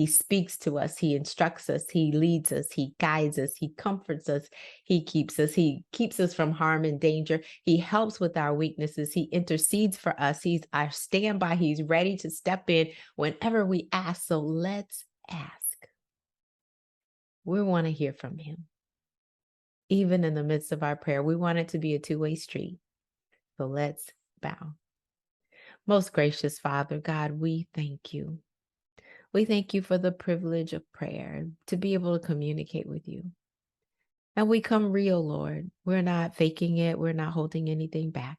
He speaks to us. He instructs us. He leads us. He guides us. He comforts us. He keeps us. He keeps us from harm and danger. He helps with our weaknesses. He intercedes for us. He's our standby. He's ready to step in whenever we ask. So let's ask. We want to hear from him. Even in the midst of our prayer, we want it to be a two-way street. So let's bow. Most gracious Father, God, we thank you. We thank you for the privilege of prayer, to be able to communicate with you. And we come real, Lord. We're not faking it. We're not holding anything back.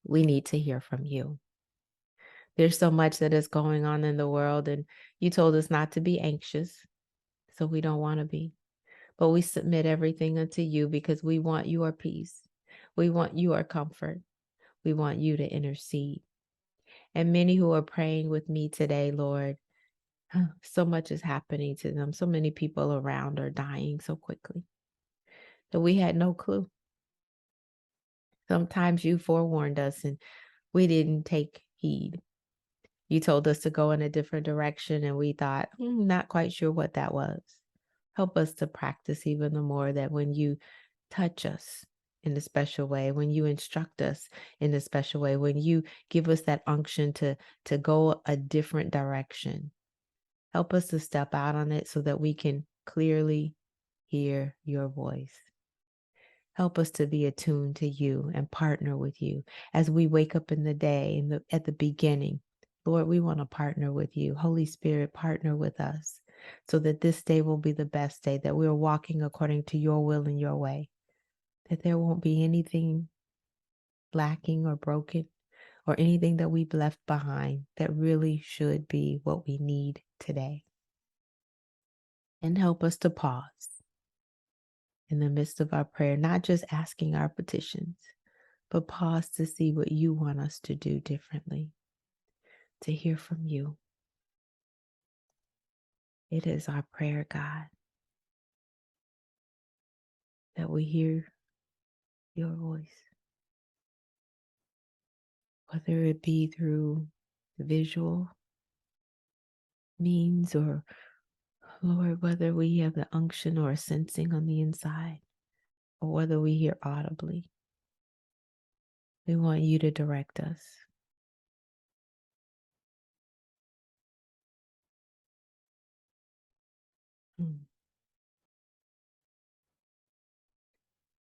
We need to hear from you. There's so much that is going on in the world, and you told us not to be anxious, so we don't want to be. But we submit everything unto you because we want your peace. We want your comfort. We want you to intercede. And many who are praying with me today, Lord, so much is happening to them. So many people around are dying so quickly that we had no clue. Sometimes you forewarned us and we didn't take heed. You told us to go in a different direction and we thought, not quite sure what that was. Help us to practice even the more that when you touch us in a special way, when you instruct us in a special way, when you give us that unction to go a different direction, help us to step out on it so that we can clearly hear your voice. Help us to be attuned to you and partner with you as we wake up in the day at the beginning. Lord, we want to partner with you. Holy Spirit, partner with us so that this day will be the best day, that we're walking according to your will and your way, that there won't be anything lacking or broken or anything that we've left behind that really should be what we need today. And help us to pause in the midst of our prayer, not just asking our petitions, but pause to see what you want us to do differently, to hear from you. It is our prayer, God, that we hear your voice, whether it be through visual means or, Lord, whether we have the unction or a sensing on the inside, or whether we hear audibly. We want you to direct us.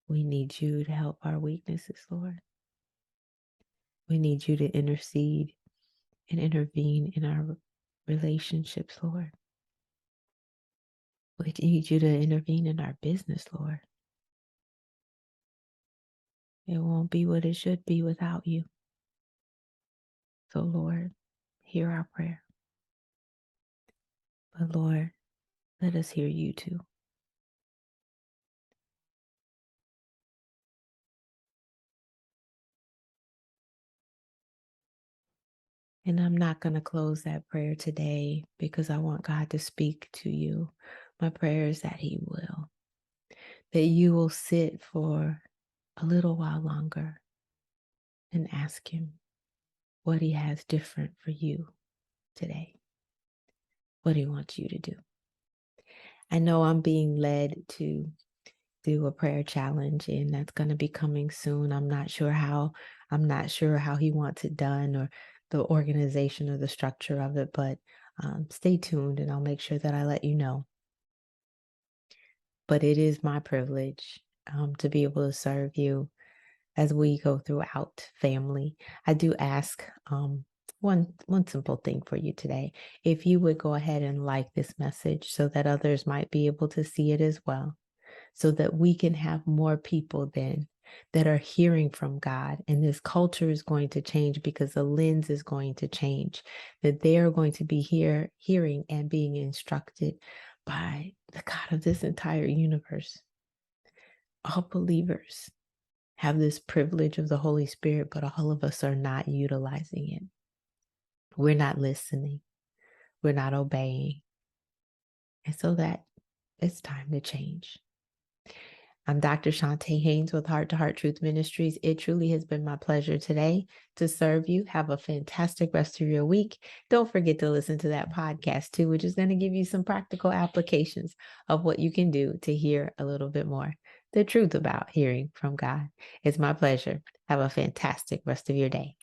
We need you to help our weaknesses, Lord. We need you to intercede and intervene in our relationships, Lord. We need you to intervene in our business, Lord. It won't be what it should be without you. So, Lord, hear our prayer. But, Lord, let us hear you too. And I'm not going to close that prayer today because I want God to speak to you. My prayer is that he will. That you will sit for a little while longer and ask him what he has different for you today. What he wants you to do. I know I'm being led to do a prayer challenge, and that's going to be coming soon. I'm not sure how he wants it done or the organization or the structure of it, but stay tuned and I'll make sure that I let you know. But it is my privilege to be able to serve you as we go throughout family. I do ask one simple thing for you today. If you would go ahead and like this message so that others might be able to see it as well, so that we can have more people then that are hearing from God. And this culture is going to change because the lens is going to change, that they are going to be hearing and being instructed by the God of this entire universe. All believers have this privilege of the Holy Spirit, but all of us are not utilizing it. We're not listening. We're not obeying. And so that it's time to change. I'm Dr. Chonta Haynes with Heart Truth Ministries. It truly has been my pleasure today to serve you. Have a fantastic rest of your week. Don't forget to listen to that podcast too, which is going to give you some practical applications of what you can do to hear a little bit more the truth about hearing from God. It's my pleasure. Have a fantastic rest of your day.